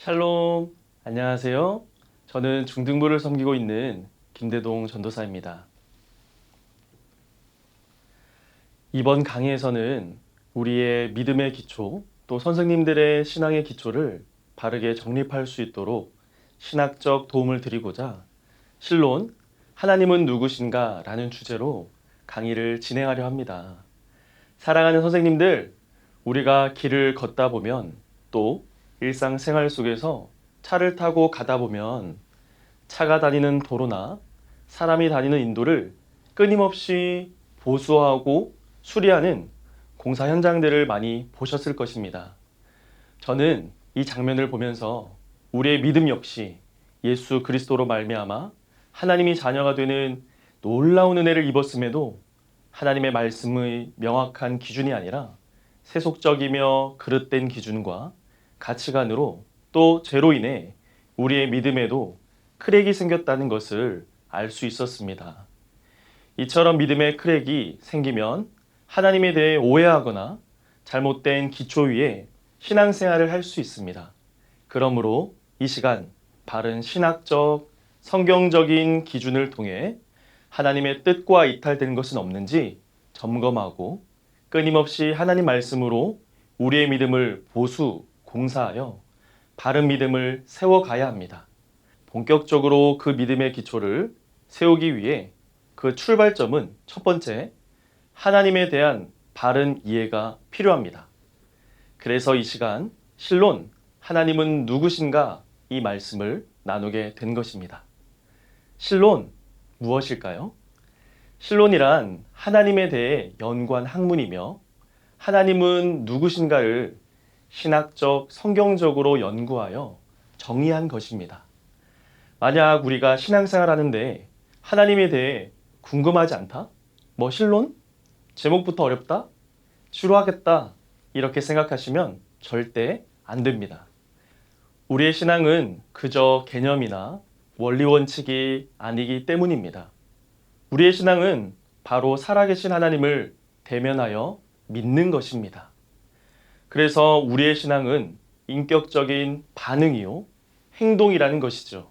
샬롬, 안녕하세요. 저는 중등부를 섬기고 있는 김대동 전도사입니다. 이번 강의에서는 우리의 믿음의 기초, 또 선생님들의 신앙의 기초를 바르게 정립할 수 있도록 신학적 도움을 드리고자 실론, 하나님은 누구신가? 라는 주제로 강의를 진행하려 합니다. 사랑하는 선생님들, 우리가 길을 걷다 보면 또 일상생활 속에서 차를 타고 가다 보면 차가 다니는 도로나 사람이 다니는 인도를 끊임없이 보수하고 수리하는 공사 현장들을 많이 보셨을 것입니다. 저는 이 장면을 보면서 우리의 믿음 역시 예수 그리스도로 말미암아 하나님이 자녀가 되는 놀라운 은혜를 입었음에도 하나님의 말씀의 명확한 기준이 아니라 세속적이며 그릇된 기준과 가치관으로 또 죄로 인해 우리의 믿음에도 크랙이 생겼다는 것을 알 수 있었습니다. 이처럼 믿음의 크랙이 생기면 하나님에 대해 오해하거나 잘못된 기초 위에 신앙생활을 할 수 있습니다. 그러므로 이 시간 바른 신학적, 성경적인 기준을 통해 하나님의 뜻과 이탈된 것은 없는지 점검하고 끊임없이 하나님 말씀으로 우리의 믿음을 보수, 공사하여 바른 믿음을 세워가야 합니다. 본격적으로 그 믿음의 기초를 세우기 위해 그 출발점은 첫 번째, 하나님에 대한 바른 이해가 필요합니다. 그래서 이 시간 실론, 하나님은 누구신가? 이 말씀을 나누게 된 것입니다. 실론, 무엇일까요? 실론이란 하나님에 대해 연구한 학문이며 하나님은 누구신가를 신학적, 성경적으로 연구하여 정의한 것입니다. 만약 우리가 신앙생활 하는데 하나님에 대해 궁금하지 않다? 뭐 실론? 제목부터 어렵다? 싫어하겠다? 이렇게 생각하시면 절대 안 됩니다. 우리의 신앙은 그저 개념이나 원리 원칙이 아니기 때문입니다. 우리의 신앙은 바로 살아계신 하나님을 대면하여 믿는 것입니다. 그래서 우리의 신앙은 인격적인 반응이요, 행동이라는 것이죠.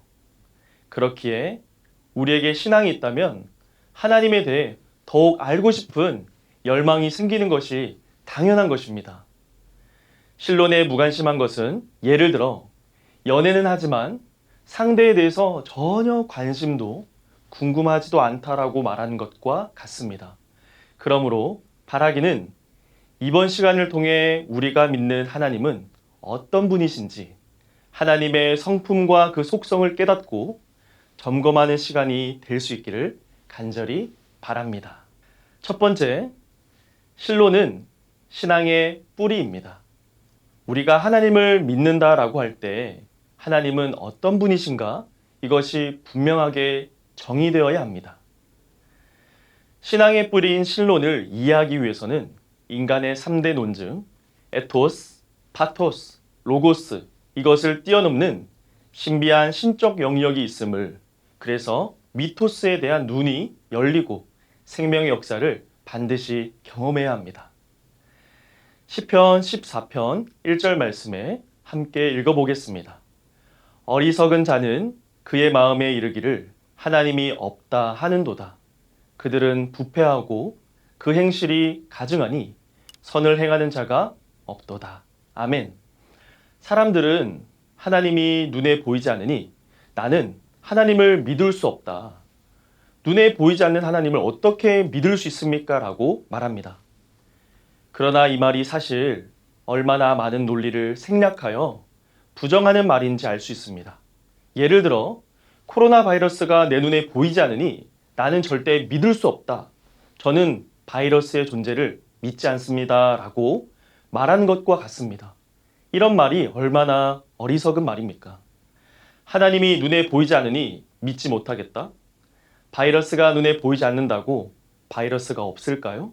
그렇기에 우리에게 신앙이 있다면 하나님에 대해 더욱 알고 싶은 열망이 생기는 것이 당연한 것입니다. 신론에 무관심한 것은 예를 들어 연애는 하지만 상대에 대해서 전혀 관심도 궁금하지도 않다라고 말하는 것과 같습니다. 그러므로 바라기는 이번 시간을 통해 우리가 믿는 하나님은 어떤 분이신지 하나님의 성품과 그 속성을 깨닫고 점검하는 시간이 될 수 있기를 간절히 바랍니다. 첫 번째, 실론은 신앙의 뿌리입니다. 우리가 하나님을 믿는다라고 할 때 하나님은 어떤 분이신가? 이것이 분명하게 정의되어야 합니다. 신앙의 뿌리인 실론을 이해하기 위해서는 인간의 3대 논증, 에토스, 파토스, 로고스, 이것을 뛰어넘는 신비한 신적 영역이 있음을, 그래서 미토스에 대한 눈이 열리고 생명의 역사를 반드시 경험해야 합니다. 시편 14편 1절 말씀에 함께 읽어보겠습니다. 어리석은 자는 그의 마음에 이르기를 하나님이 없다 하는도다. 그들은 부패하고 그 행실이 가증하니 선을 행하는 자가 없도다. 아멘. 사람들은 하나님이 눈에 보이지 않으니 나는 하나님을 믿을 수 없다. 눈에 보이지 않는 하나님을 어떻게 믿을 수 있습니까? 라고 말합니다. 그러나 이 말이 사실 얼마나 많은 논리를 생략하여 부정하는 말인지 알 수 있습니다. 예를 들어 코로나 바이러스가 내 눈에 보이지 않으니 나는 절대 믿을 수 없다. 저는 바이러스의 존재를 믿지 않습니다. 라고 말하는 것과 같습니다. 이런 말이 얼마나 어리석은 말입니까? 하나님이 눈에 보이지 않으니 믿지 못하겠다? 바이러스가 눈에 보이지 않는다고 바이러스가 없을까요?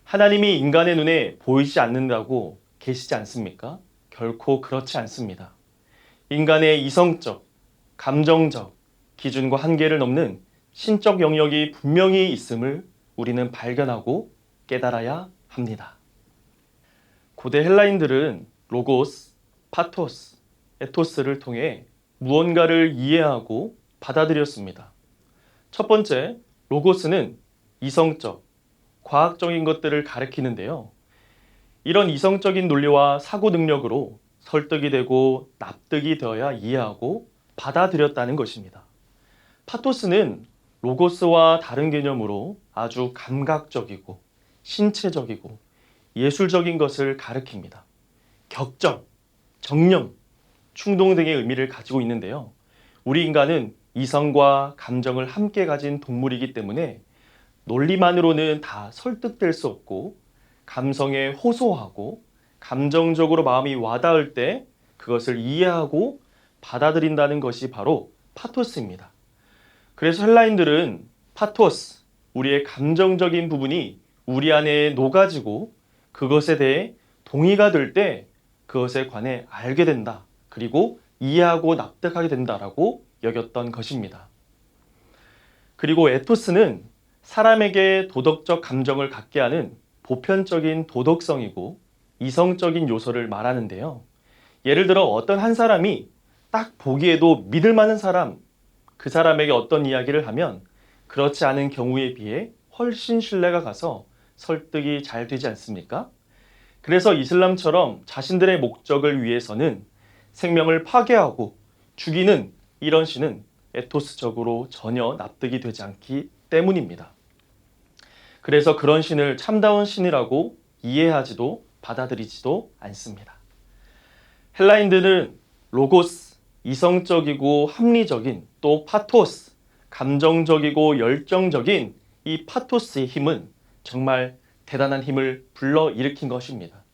하나님이 인간의 눈에 보이지 않는다고 계시지 않습니까? 결코 그렇지 않습니다. 인간의 이성적, 감정적 기준과 한계를 넘는 신적 영역이 분명히 있음을 우리는 발견하고 깨달아야 합니다. 고대 헬라인들은 로고스, 파토스, 에토스를 통해 무언가를 이해하고 받아들였습니다. 첫 번째, 로고스는 이성적, 과학적인 것들을 가리키는데요. 이런 이성적인 논리와 사고 능력으로 설득이 되고 납득이 되어야 이해하고 받아들였다는 것입니다. 파토스는 로고스와 다른 개념으로 아주 감각적이고 신체적이고 예술적인 것을 가리킵니다. 격정, 정령, 충동 등의 의미를 가지고 있는데요. 우리 인간은 이성과 감정을 함께 가진 동물이기 때문에 논리만으로는 다 설득될 수 없고 감성에 호소하고 감정적으로 마음이 와닿을 때 그것을 이해하고 받아들인다는 것이 바로 파토스입니다. 그래서 헬라인들은 파토스, 우리의 감정적인 부분이 우리 안에 녹아지고 그것에 대해 동의가 될 때 그것에 관해 알게 된다. 그리고 이해하고 납득하게 된다라고 여겼던 것입니다. 그리고 에토스는 사람에게 도덕적 감정을 갖게 하는 보편적인 도덕성이고 이성적인 요소를 말하는데요. 예를 들어 어떤 한 사람이 딱 보기에도 믿을 만한 사람, 그 사람에게 어떤 이야기를 하면 그렇지 않은 경우에 비해 훨씬 신뢰가 가서 설득이 잘 되지 않습니까? 그래서 이슬람처럼 자신들의 목적을 위해서는 생명을 파괴하고 죽이는 이런 신은 에토스적으로 전혀 납득이 되지 않기 때문입니다. 그래서 그런 신을 참다운 신이라고 이해하지도 받아들이지도 않습니다. 헬라인들은 로고스, 이성적이고 합리적인 또 파토스, 감정적이고 열정적인 이 파토스의 힘은 정말 대단한 힘을 불러일으킨 것입니다.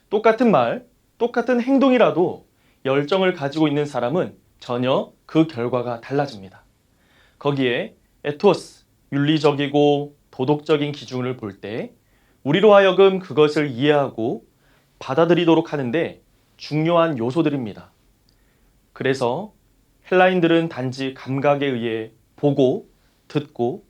똑같은 말, 똑같은 행동이라도 열정을 가지고 있는 사람은 전혀 그 결과가 달라집니다. 거기에 에토스, 윤리적이고 도덕적인 기준을 볼 때 우리로 하여금 그것을 이해하고 받아들이도록 하는데 중요한 요소들입니다. 그래서 헬라인들은 단지 감각에 의해 보고 듣고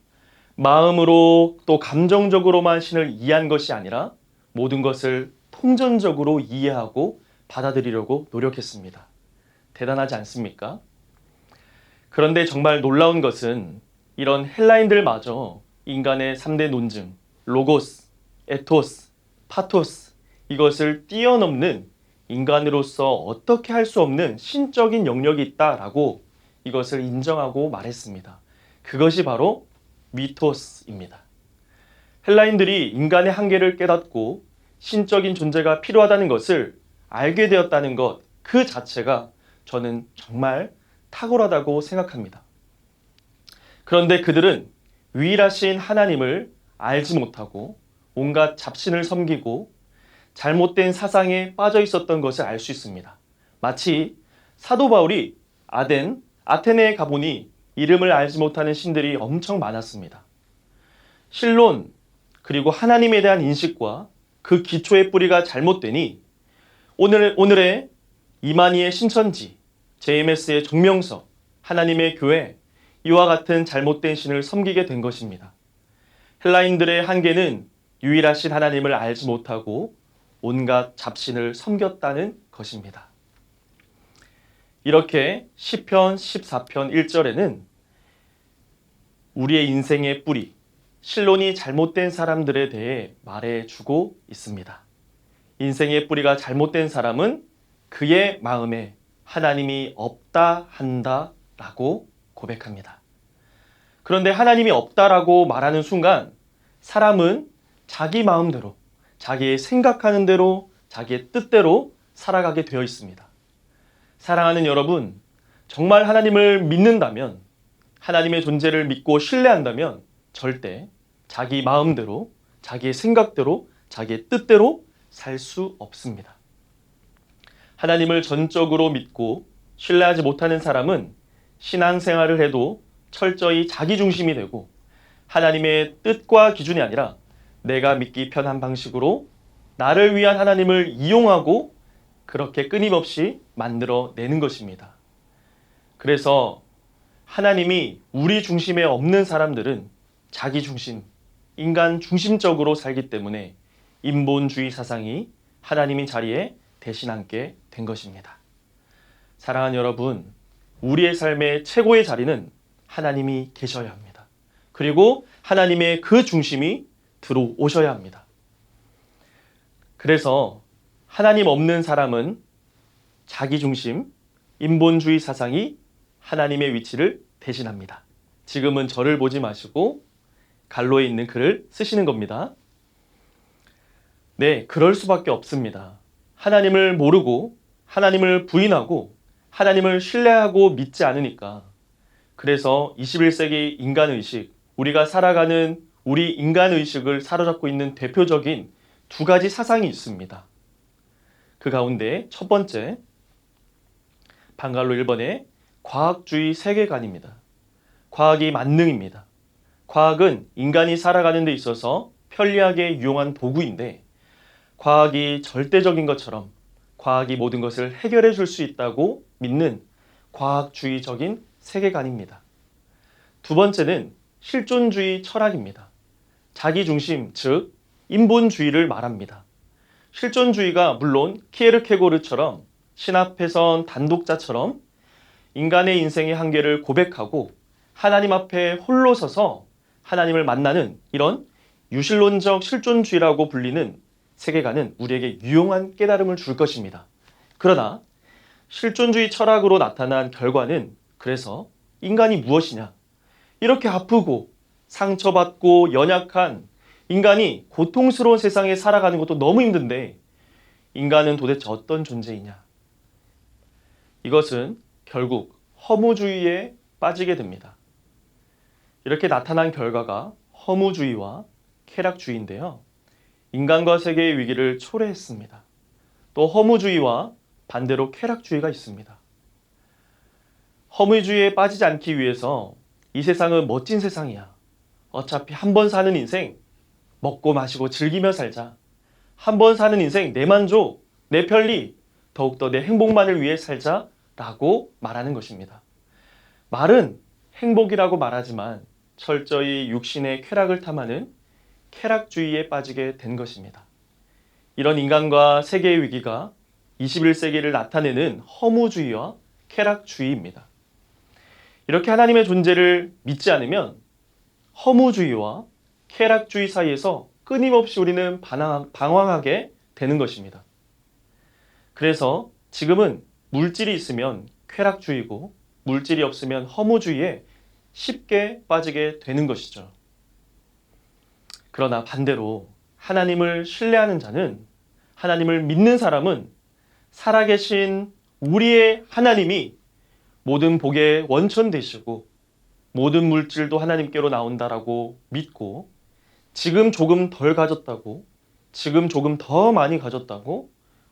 마음으로 또 감정적으로만 신을 이해한 것이 아니라 모든 것을 통전적으로 이해하고 받아들이려고 노력했습니다. 대단하지 않습니까? 그런데 정말 놀라운 것은 이런 헬라인들마저 인간의 3대 논증, 로고스, 에토스, 파토스 이것을 뛰어넘는 인간으로서 어떻게 할 수 없는 신적인 영역이 있다라고 이것을 인정하고 말했습니다. 그것이 바로 미토스입니다. 헬라인들이 인간의 한계를 깨닫고 신적인 존재가 필요하다는 것을 알게 되었다는 것 그 자체가 저는 정말 탁월하다고 생각합니다. 그런데 그들은 유일하신 하나님을 알지 못하고 온갖 잡신을 섬기고 잘못된 사상에 빠져 있었던 것을 알 수 있습니다. 마치 사도 바울이 아테네에 가보니 이름을 알지 못하는 신들이 엄청 많았습니다. 신론 그리고 하나님에 대한 인식과 그 기초의 뿌리가 잘못되니 오늘의 이만희의 신천지, JMS의 정명서, 하나님의 교회 이와 같은 잘못된 신을 섬기게 된 것입니다. 헬라인들의 한계는 유일하신 하나님을 알지 못하고 온갖 잡신을 섬겼다는 것입니다. 이렇게 시편 14편 1절에는 우리의 인생의 뿌리, 신론이 잘못된 사람들에 대해 말해주고 있습니다. 인생의 뿌리가 잘못된 사람은 그의 마음에 하나님이 없다 한다라고 고백합니다. 그런데 하나님이 없다라고 말하는 순간 사람은 자기 마음대로, 자기의 생각하는 대로, 자기의 뜻대로 살아가게 되어 있습니다. 사랑하는 여러분, 정말 하나님을 믿는다면, 하나님의 존재를 믿고 신뢰한다면 절대 자기 마음대로, 자기의 생각대로, 자기의 뜻대로 살 수 없습니다. 하나님을 전적으로 믿고 신뢰하지 못하는 사람은 신앙생활을 해도 철저히 자기중심이 되고 하나님의 뜻과 기준이 아니라 내가 믿기 편한 방식으로 나를 위한 하나님을 이용하고 그렇게 끊임없이 만들어내는 것입니다. 그래서 하나님이 우리 중심에 없는 사람들은 자기 중심, 인간 중심적으로 살기 때문에 인본주의 사상이 하나님의 자리에 대신 앉게 된 것입니다. 사랑하는 여러분, 우리의 삶의 최고의 자리는 하나님이 계셔야 합니다. 그리고 하나님의 그 중심이 들어오셔야 합니다. 그래서 하나님 없는 사람은 자기중심, 인본주의 사상이 하나님의 위치를 대신합니다. 지금은 저를 보지 마시고 갈로에 있는 글을 쓰시는 겁니다. 네, 그럴 수밖에 없습니다. 하나님을 모르고 하나님을 부인하고 하나님을 신뢰하고 믿지 않으니까. 그래서 21세기 인간의식, 우리가 살아가는 우리 인간의식을 사로잡고 있는 대표적인 두 가지 사상이 있습니다. 그 가운데 첫 번째, 방갈로 1번의 과학주의 세계관입니다. 과학이 만능입니다. 과학은 인간이 살아가는 데 있어서 편리하게 유용한 도구인데 과학이 절대적인 것처럼 과학이 모든 것을 해결해 줄 수 있다고 믿는 과학주의적인 세계관입니다. 두 번째는 실존주의 철학입니다. 자기중심, 즉 인본주의를 말합니다. 실존주의가 물론 키에르케고르처럼 신앞에선 단독자처럼 인간의 인생의 한계를 고백하고 하나님 앞에 홀로 서서 하나님을 만나는 이런 유실론적 실존주의라고 불리는 세계관은 우리에게 유용한 깨달음을 줄 것입니다. 그러나 실존주의 철학으로 나타난 결과는 그래서 인간이 무엇이냐? 이렇게 아프고 상처받고 연약한 인간이 고통스러운 세상에 살아가는 것도 너무 힘든데 인간은 도대체 어떤 존재이냐? 이것은 결국 허무주의에 빠지게 됩니다. 이렇게 나타난 결과가 허무주의와 쾌락주의인데요. 인간과 세계의 위기를 초래했습니다. 또 허무주의와 반대로 쾌락주의가 있습니다. 허무주의에 빠지지 않기 위해서 이 세상은 멋진 세상이야. 어차피 한 번 사는 인생 먹고 마시고 즐기며 살자. 한 번 사는 인생 내 만족, 내 편리, 더욱더 내 행복만을 위해 살자라고 말하는 것입니다. 말은 행복이라고 말하지만 철저히 육신의 쾌락을 탐하는 쾌락주의에 빠지게 된 것입니다. 이런 인간과 세계의 위기가 21세기를 나타내는 허무주의와 쾌락주의입니다. 이렇게 하나님의 존재를 믿지 않으면 허무주의와 쾌락주의 사이에서 끊임없이 우리는 방황하게 되는 것입니다. 그래서 지금은 물질이 있으면 쾌락주의고 물질이 없으면 허무주의에 쉽게 빠지게 되는 것이죠. 그러나 반대로 하나님을 신뢰하는 자는, 하나님을 믿는 사람은 살아계신 우리의 하나님이 모든 복의 원천 되시고 모든 물질도 하나님께로 나온다라고 믿고 지금 조금 덜 가졌다고, 지금 조금 더 많이 가졌다고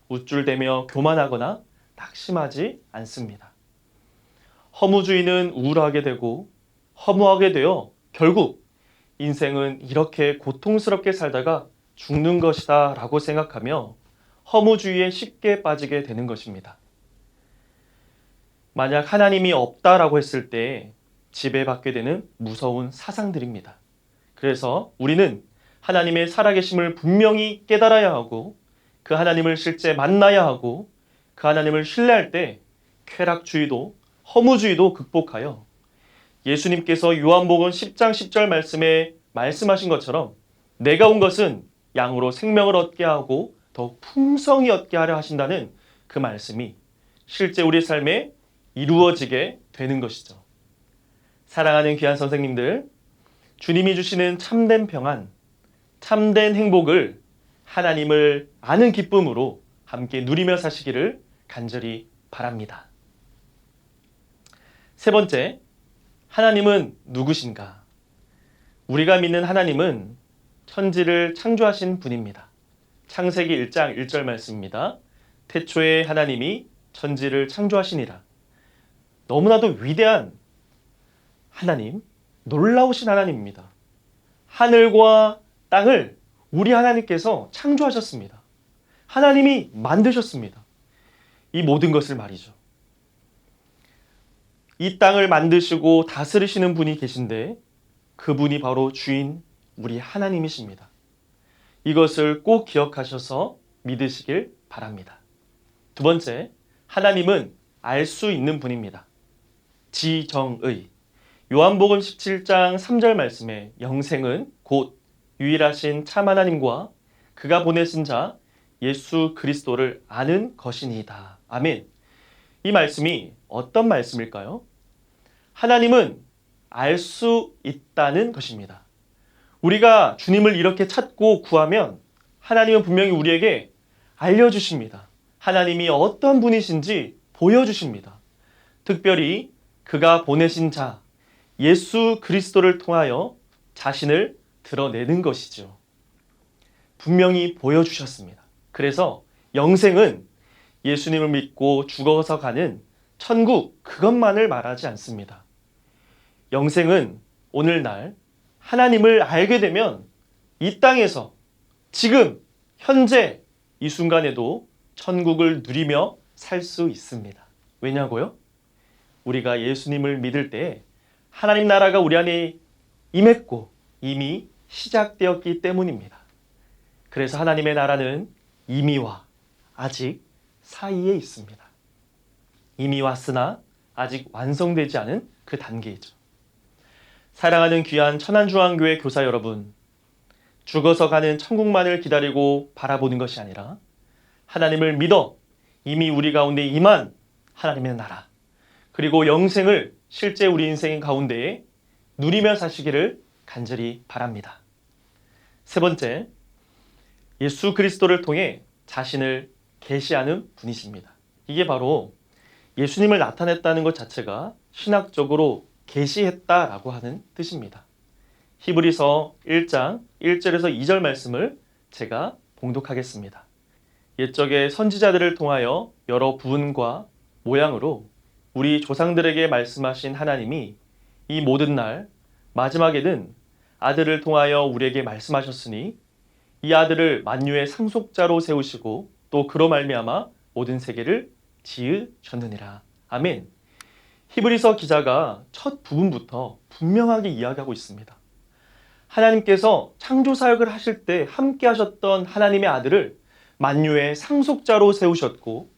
우쭐대며 교만하거나 낙심하지 않습니다. 허무주의는 우울하게 되고 허무하게 되어 결국 인생은 이렇게 고통스럽게 살다가 죽는 것이다 라고 생각하며 허무주의에 쉽게 빠지게 되는 것입니다. 만약 하나님이 없다라고 했을 때 지배받게 되는 무서운 사상들입니다. 그래서 우리는 하나님의 살아계심을 분명히 깨달아야 하고 그 하나님을 실제 만나야 하고 그 하나님을 신뢰할 때 쾌락주의도 허무주의도 극복하여 예수님께서 요한복음 10장 10절 말씀에 말씀하신 것처럼 내가 온 것은 양으로 생명을 얻게 하고 더욱 풍성히 얻게 하려 하신다는 그 말씀이 실제 우리 삶에 이루어지게 되는 것이죠. 사랑하는 귀한 선생님들, 주님이 주시는 참된 평안, 참된 행복을 하나님을 아는 기쁨으로 함께 누리며 사시기를 간절히 바랍니다. 세 번째, 하나님은 누구신가? 우리가 믿는 하나님은 천지를 창조하신 분입니다. 창세기 1장 1절 말씀입니다. 태초에 하나님이 천지를 창조하시니라. 너무나도 위대한 하나님, 놀라우신 하나님입니다. 하늘과 땅을 우리 하나님께서 창조하셨습니다. 하나님이 만드셨습니다. 이 모든 것을 말이죠. 이 땅을 만드시고 다스리시는 분이 계신데 그분이 바로 주인 우리 하나님이십니다. 이것을 꼭 기억하셔서 믿으시길 바랍니다. 두 번째, 하나님은 알 수 있는 분입니다. 지정의. 요한복음 17장 3절 말씀에 영생은 곧 유일하신 참 하나님과 그가 보내신 자 예수 그리스도를 아는 것이니이다. 아멘. 이 말씀이 어떤 말씀일까요? 하나님은 알 수 있다는 것입니다. 우리가 주님을 이렇게 찾고 구하면 하나님은 분명히 우리에게 알려주십니다. 하나님이 어떤 분이신지 보여주십니다. 특별히 그가 보내신 자 예수 그리스도를 통하여 자신을 드러내는 것이죠. 분명히 보여주셨습니다. 그래서 영생은 예수님을 믿고 죽어서 가는 천국 그것만을 말하지 않습니다. 영생은 오늘날 하나님을 알게 되면 이 땅에서 지금 현재 이 순간에도 천국을 누리며 살 수 있습니다. 왜냐고요? 우리가 예수님을 믿을 때 하나님 나라가 우리 안에 임했고 이미 시작되었기 때문입니다. 그래서 하나님의 나라는 이미와 아직 사이에 있습니다. 이미 왔으나 아직 완성되지 않은 그 단계이죠. 사랑하는 귀한 천안중앙교회 교사 여러분, 죽어서 가는 천국만을 기다리고 바라보는 것이 아니라 하나님을 믿어 이미 우리 가운데 임한 하나님의 나라, 그리고 영생을 실제 우리 인생 가운데에 누리며 사시기를 간절히 바랍니다. 세 번째, 예수 그리스도를 통해 자신을 계시하는 분이십니다. 이게 바로 예수님을 나타냈다는 것 자체가 신학적으로 계시했다라고 하는 뜻입니다. 히브리서 1장 1절에서 2절 말씀을 제가 봉독하겠습니다. 옛적의 선지자들을 통하여 여러 부분과 모양으로 우리 조상들에게 말씀하신 하나님이 이 모든 날 마지막에는 아들을 통하여 우리에게 말씀하셨으니 이 아들을 만유의 상속자로 세우시고 또 그로 말미암아 모든 세계를 지으셨느니라. 아멘. 히브리서 기자가 첫 부분부터 분명하게 이야기하고 있습니다. 하나님께서 창조 사역을 하실 때 함께 하셨던 하나님의 아들을 만유의 상속자로 세우셨고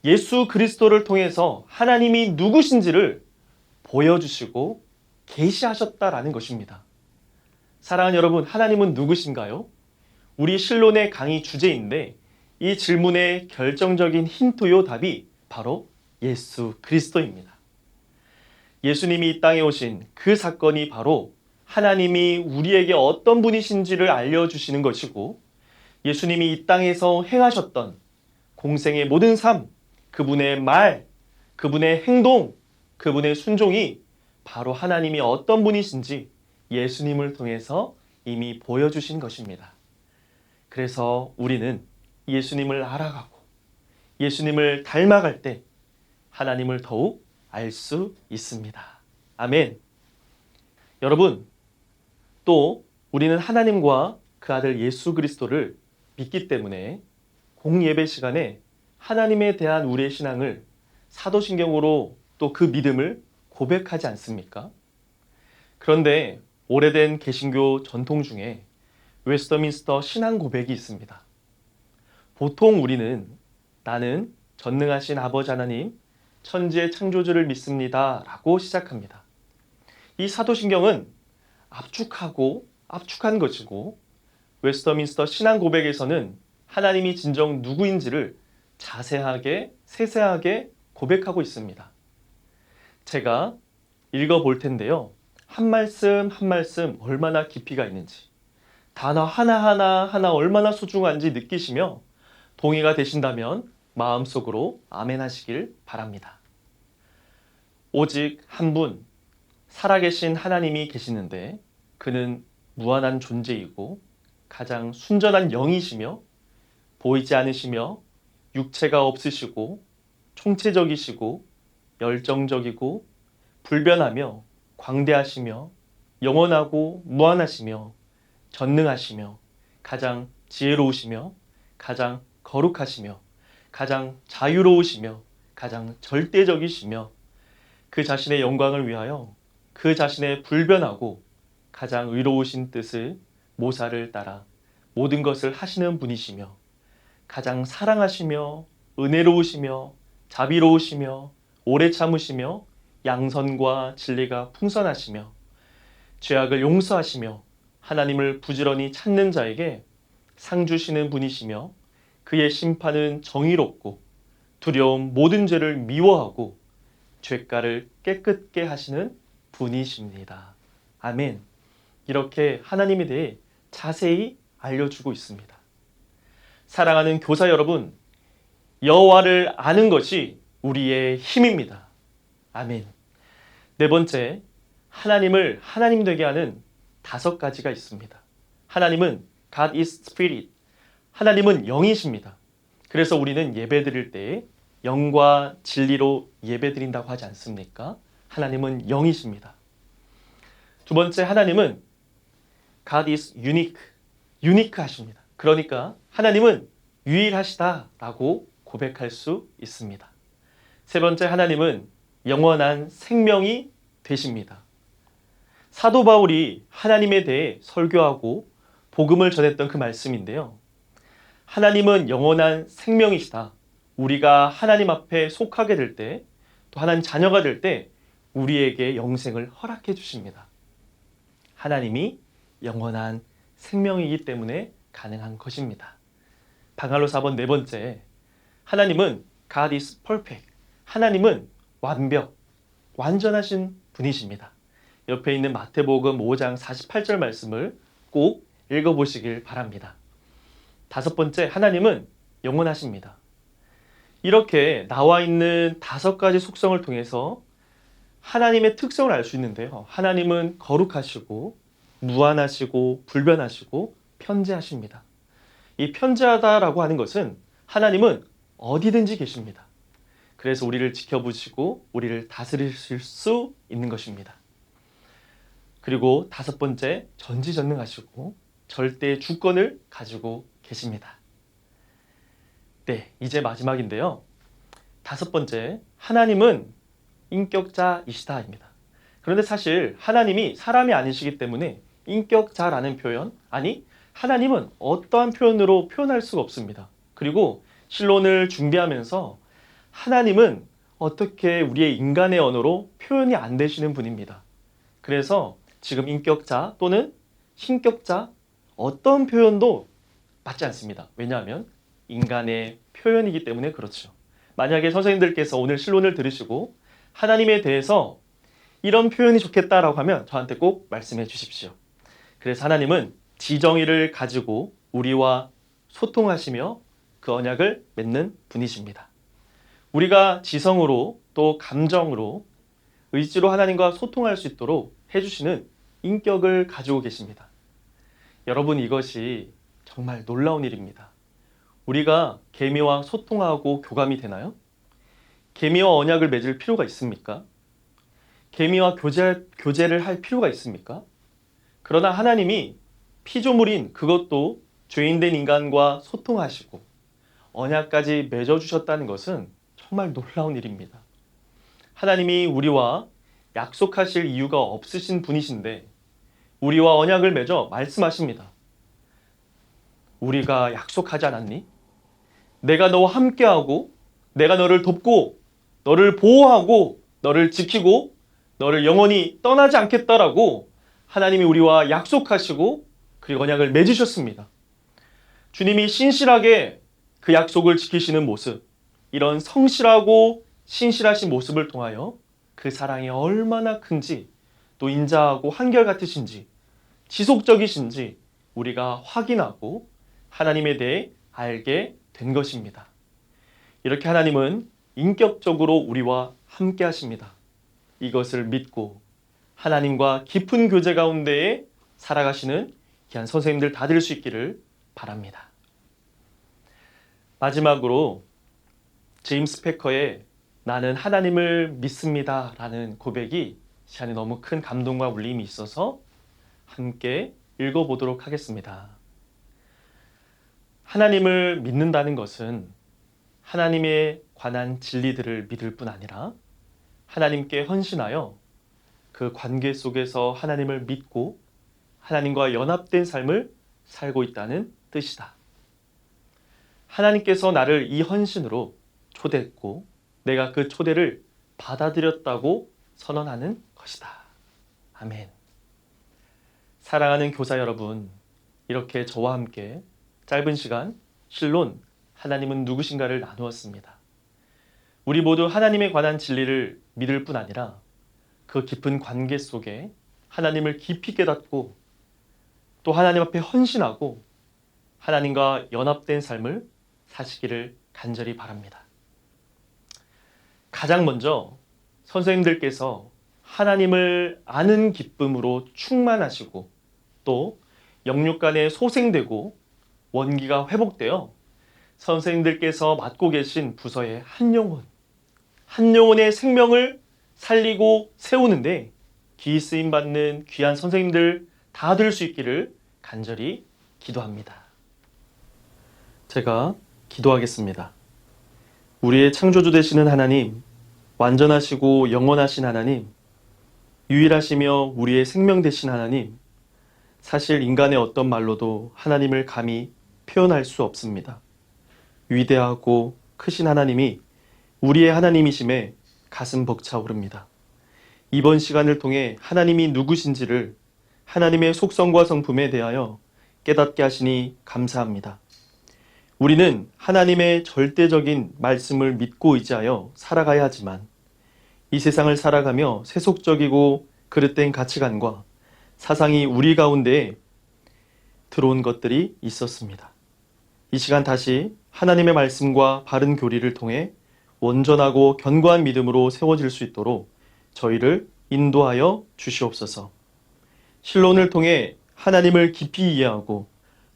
예수 그리스도를 통해서 하나님이 누구신지를 보여주시고 계시하셨다라는 것입니다. 사랑하는 여러분, 하나님은 누구신가요? 우리 신론의 강의 주제인데 이 질문의 결정적인 힌트요 답이 바로 예수 그리스도입니다. 예수님이 이 땅에 오신 그 사건이 바로 하나님이 우리에게 어떤 분이신지를 알려주시는 것이고 예수님이 이 땅에서 행하셨던 공생의 모든 삶, 그분의 말, 그분의 행동, 그분의 순종이 바로 하나님이 어떤 분이신지 예수님을 통해서 이미 보여주신 것입니다. 그래서 우리는 예수님을 알아가고 예수님을 닮아갈 때 하나님을 더욱 알 수 있습니다. 아멘. 여러분, 또 우리는 하나님과 그 아들 예수 그리스도를 믿기 때문에 공예배 시간에 하나님에 대한 우리의 신앙을 사도신경으로 또 그 믿음을 고백하지 않습니까? 그런데 오래된 개신교 전통 중에 웨스터민스터 신앙 고백이 있습니다. 보통 우리는 나는 전능하신 아버지 하나님, 천지의 창조주를 믿습니다 라고 시작합니다. 이 사도신경은 압축한 것이고 웨스터민스터 신앙 고백에서는 하나님이 진정 누구인지를 자세하게 세세하게 고백하고 있습니다. 제가 읽어볼 텐데요. 한 말씀 한 말씀 얼마나 깊이가 있는지, 단어 하나하나 얼마나 소중한지 느끼시며 동의가 되신다면 마음속으로 아멘 하시길 바랍니다. 오직 한 분, 살아계신 하나님이 계시는데 그는 무한한 존재이고 가장 순전한 영이시며 보이지 않으시며 육체가 없으시고 총체적이시고 열정적이고 불변하며 광대하시며 영원하고 무한하시며 전능하시며 가장 지혜로우시며 가장 거룩하시며 가장 자유로우시며 가장 절대적이시며 그 자신의 영광을 위하여 그 자신의 불변하고 가장 의로우신 뜻을 모사를 따라 모든 것을 하시는 분이시며 가장 사랑하시며 은혜로우시며 자비로우시며 오래 참으시며 양선과 진리가 풍성하시며 죄악을 용서하시며 하나님을 부지런히 찾는 자에게 상 주시는 분이시며 그의 심판은 정의롭고 두려움 모든 죄를 미워하고 죄가를 깨끗게 하시는 분이십니다. 아멘. 이렇게 하나님에 대해 자세히 알려주고 있습니다. 사랑하는 교사 여러분, 여호와를 아는 것이 우리의 힘입니다. 아멘. 네 번째, 하나님을 하나님 되게 하는 5가지가 있습니다. 하나님은 God is Spirit. 하나님은 영이십니다. 그래서 우리는 예배드릴 때 영과 진리로 예배드린다고 하지 않습니까? 하나님은 영이십니다. 두 번째, 하나님은 God is unique. 유니크하십니다. 그러니까 하나님은 유일하시다라고 고백할 수 있습니다. 세 번째, 하나님은 영원한 생명이 되십니다. 사도 바울이 하나님에 대해 설교하고 복음을 전했던 그 말씀인데요. 하나님은 영원한 생명이시다. 우리가 하나님 앞에 속하게 될 때, 또 하나님 자녀가 될 때 우리에게 영생을 허락해 주십니다. 하나님이 영원한 생명이기 때문에 가능한 것입니다. 방할로 4번 네 번째, 하나님은 God is perfect. 하나님은 완벽, 완전하신 분이십니다. 옆에 있는 마태복음 5장 48절 말씀을 꼭 읽어보시길 바랍니다. 5번째, 하나님은 영원하십니다. 이렇게 나와 있는 5가지 속성을 통해서 하나님의 특성을 알 수 있는데요. 하나님은 거룩하시고 무한하시고 불변하시고 편재하십니다. 이 편재하다라고 하는 것은 하나님은 어디든지 계십니다. 그래서 우리를 지켜보시고 우리를 다스리실 수 있는 것입니다. 그리고 5번째, 전지전능하시고 절대 주권을 가지고 계십니다. 네, 이제 마지막인데요. 5번째, 하나님은 인격자이시다입니다. 그런데 사실 하나님이 사람이 아니시기 때문에 인격자라는 표현, 아니 하나님은 어떠한 표현으로 표현할 수가 없습니다. 그리고 신론을 준비하면서 하나님은 어떻게 우리의 인간의 언어로 표현이 안 되시는 분입니다. 그래서 지금 인격자 또는 신격자 어떤 표현도 맞지 않습니다. 왜냐하면 인간의 표현이기 때문에 그렇죠. 만약에 선생님들께서 오늘 신론을 들으시고 하나님에 대해서 이런 표현이 좋겠다라고 하면 저한테 꼭 말씀해 주십시오. 그래서 하나님은 지정의를 가지고 우리와 소통하시며 그 언약을 맺는 분이십니다. 우리가 지성으로 또 감정으로 의지로 하나님과 소통할 수 있도록 해주시는 인격을 가지고 계십니다. 여러분, 이것이 정말 놀라운 일입니다. 우리가 개미와 소통하고 교감이 되나요? 개미와 언약을 맺을 필요가 있습니까? 개미와 교제를 할 필요가 있습니까? 그러나 하나님이 피조물인 그것도 죄인된 인간과 소통하시고 언약까지 맺어주셨다는 것은 정말 놀라운 일입니다. 하나님이 우리와 약속하실 이유가 없으신 분이신데 우리와 언약을 맺어 말씀하십니다. 우리가 약속하지 않았니? 내가 너와 함께하고 내가 너를 돕고 너를 보호하고 너를 지키고 너를 영원히 떠나지 않겠다라고 하나님이 우리와 약속하시고 그리고 언약을 맺으셨습니다. 주님이 신실하게 그 약속을 지키시는 모습, 이런 성실하고 신실하신 모습을 통하여 그 사랑이 얼마나 큰지, 또 인자하고 한결같으신지, 지속적이신지 우리가 확인하고 하나님에 대해 알게 된 것입니다. 이렇게 하나님은 인격적으로 우리와 함께 하십니다. 이것을 믿고 하나님과 깊은 교제 가운데에 살아가시는 귀한 선생님들 다 될 수 있기를 바랍니다. 마지막으로 제임스 패커의 나는 하나님을 믿습니다 라는 고백이 제 안에 너무 큰 감동과 울림이 있어서 함께 읽어보도록 하겠습니다. 하나님을 믿는다는 것은 하나님에 관한 진리들을 믿을 뿐 아니라 하나님께 헌신하여 그 관계 속에서 하나님을 믿고 하나님과 연합된 삶을 살고 있다는 뜻이다. 하나님께서 나를 이 헌신으로 초대했고 내가 그 초대를 받아들였다고 선언하는 것이다. 아멘. 사랑하는 교사 여러분, 이렇게 저와 함께 짧은 시간 실론 하나님은 누구신가를 나누었습니다. 우리 모두 하나님에 관한 진리를 믿을 뿐 아니라 그 깊은 관계 속에 하나님을 깊이 깨닫고 또 하나님 앞에 헌신하고 하나님과 연합된 삶을 사시기를 간절히 바랍니다. 가장 먼저 선생님들께서 하나님을 아는 기쁨으로 충만하시고 또 영육간에 소생되고 원기가 회복되어 선생님들께서 맡고 계신 부서의 한 영혼의 생명을 살리고 세우는데 귀 쓰임 받는 귀한 선생님들 다 될 수 있기를 간절히 기도합니다. 제가 기도하겠습니다. 우리의 창조주 되시는 하나님, 완전하시고 영원하신 하나님, 유일하시며 우리의 생명 되신 하나님, 사실 인간의 어떤 말로도 하나님을 감히 표현할 수 없습니다. 위대하고 크신 하나님이 우리의 하나님이심에 가슴 벅차오릅니다. 이번 시간을 통해 하나님이 누구신지를 하나님의 속성과 성품에 대하여 깨닫게 하시니 감사합니다. 우리는 하나님의 절대적인 말씀을 믿고 의지하여 살아가야 하지만 이 세상을 살아가며 세속적이고 그릇된 가치관과 사상이 우리 가운데에 들어온 것들이 있었습니다. 이 시간 다시 하나님의 말씀과 바른 교리를 통해 온전하고 견고한 믿음으로 세워질 수 있도록 저희를 인도하여 주시옵소서. 실론을 통해 하나님을 깊이 이해하고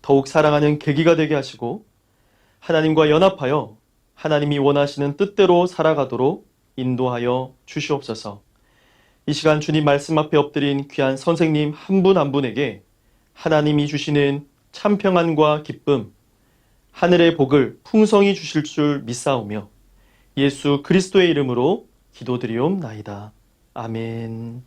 더욱 사랑하는 계기가 되게 하시고 하나님과 연합하여 하나님이 원하시는 뜻대로 살아가도록 인도하여 주시옵소서. 이 시간 주님 말씀 앞에 엎드린 귀한 선생님 한 분 한 분에게 하나님이 주시는 참 평안과 기쁨, 하늘의 복을 풍성히 주실 줄 믿사오며 예수 그리스도의 이름으로 기도드리옵나이다. 아멘.